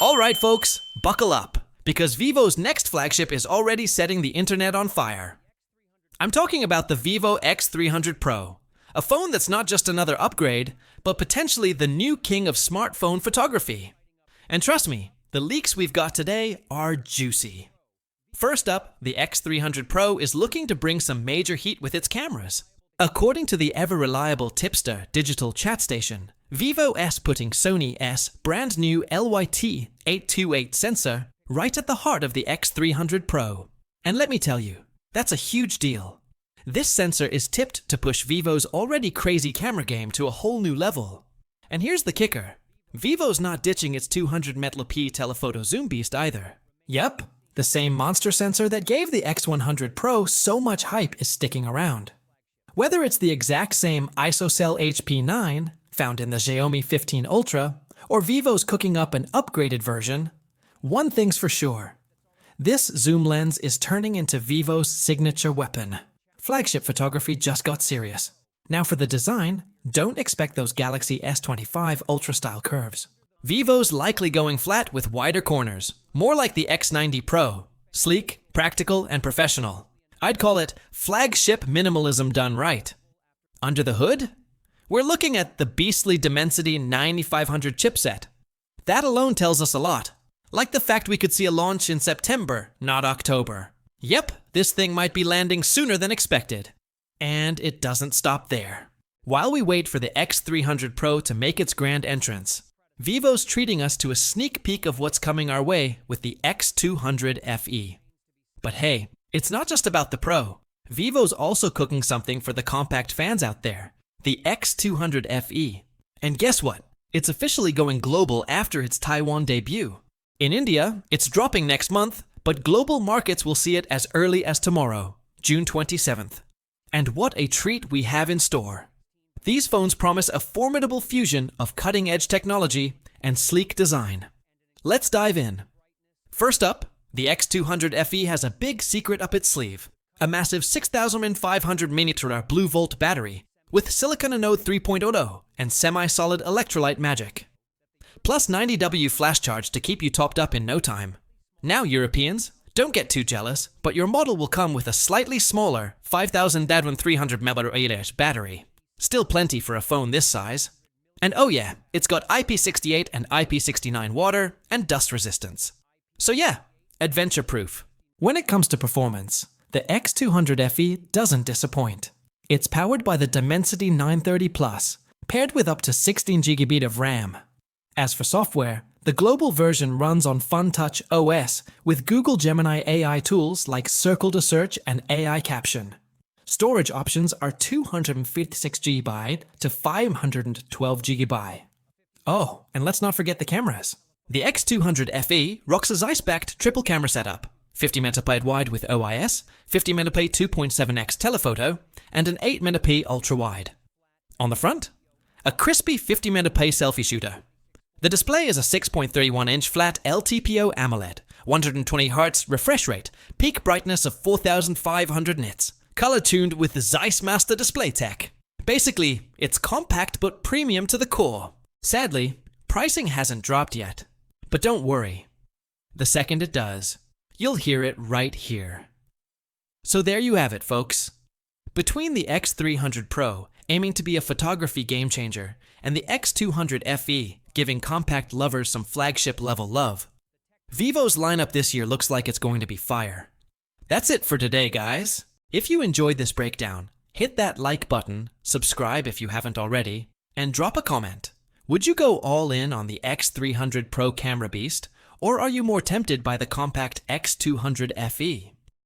Alright folks, buckle up, because Vivo's next flagship is already setting the internet on fire. I'm talking about the Vivo X300 Pro, a phone that's not just another upgrade, but potentially the new king of smartphone photography. And trust me, the leaks we've got today are juicy. First up, the X300 Pro is looking to bring some major heat with its cameras. According to the ever-reliable tipster digital chat station, Vivo is putting Sony's brand new LYT828 sensor right at the heart of the X300 Pro. And let me tell you, that's a huge deal. This sensor is tipped to push Vivo's already crazy camera game to a whole new level. And here's the kicker. Vivo's not ditching its 200 megapixel telephoto zoom beast either. Yep, the same monster sensor that gave the X100 Pro so much hype is sticking around. Whether it's the exact same ISOCELL HP9 found in the Xiaomi 15 Ultra, or Vivo's cooking up an upgraded version, one thing's for sure. This zoom lens is turning into Vivo's signature weapon. Flagship photography just got serious. Now for the design, don't expect those Galaxy S25 Ultra-style curves. Vivo's likely going flat with wider corners, more like the X90 Pro. Sleek, practical, and professional. I'd call it flagship minimalism done right. Under the hood, we're looking at the beastly Dimensity 9500 chipset. That alone tells us a lot. Like the fact we could see a launch in September, not October. Yep, this thing might be landing sooner than expected. And it doesn't stop there. While we wait for the X300 Pro to make its grand entrance, Vivo's treating us to a sneak peek of what's coming our way with the X200 FE. But hey, it's not just about the Pro. Vivo's also cooking something for the compact fans out there, the X200 FE. And guess what? It's officially going global after its Taiwan debut. In India, it's dropping next month, but global markets will see it as early as tomorrow, June 27th. And what a treat we have in store. These phones promise a formidable fusion of cutting-edge technology and sleek design. Let's dive in. First up, the X200 FE has a big secret up its sleeve. A massive 6500 mAh Blue Volt battery with silicon anode 3.0 and semi-solid electrolyte magic. Plus 90W flash charge to keep you topped up in no time. Now Europeans, don't get too jealous, but your model will come with a slightly smaller 5300 mAh battery. Still plenty for a phone this size. And oh yeah, it's got IP68 and IP69 water and dust resistance. So yeah, adventure-proof. When it comes to performance, the X200 FE doesn't disappoint. It's powered by the Dimensity 930 Plus, paired with up to 16GB of RAM. As for software, the global version runs on FunTouch OS with Google Gemini AI tools like Circle to Search and AI Caption. Storage options are 256GB to 512GB. Oh, and let's not forget the cameras. The X200 FE rocks a Zeiss-backed triple camera setup, 50MP wide with OIS, 50MP 2.7x telephoto, and an 8MP ultra-wide. On the front, a crispy 50MP selfie shooter. The display is a 6.31-inch flat LTPO AMOLED, 120Hz refresh rate, peak brightness of 4500 nits, color-tuned with the Zeiss Master display tech. Basically, it's compact but premium to the core. Sadly, pricing hasn't dropped yet. But don't worry. The second it does, you'll hear it right here. So there you have it, folks. Between the X300 Pro, aiming to be a photography game-changer, and the X200 FE, giving compact lovers some flagship-level love, Vivo's lineup this year looks like it's going to be fire. That's it for today, guys. If you enjoyed this breakdown, hit that like button, subscribe if you haven't already, and drop a comment. Would you go all in on the X300 Pro camera beast, or are you more tempted by the compact X200 FE?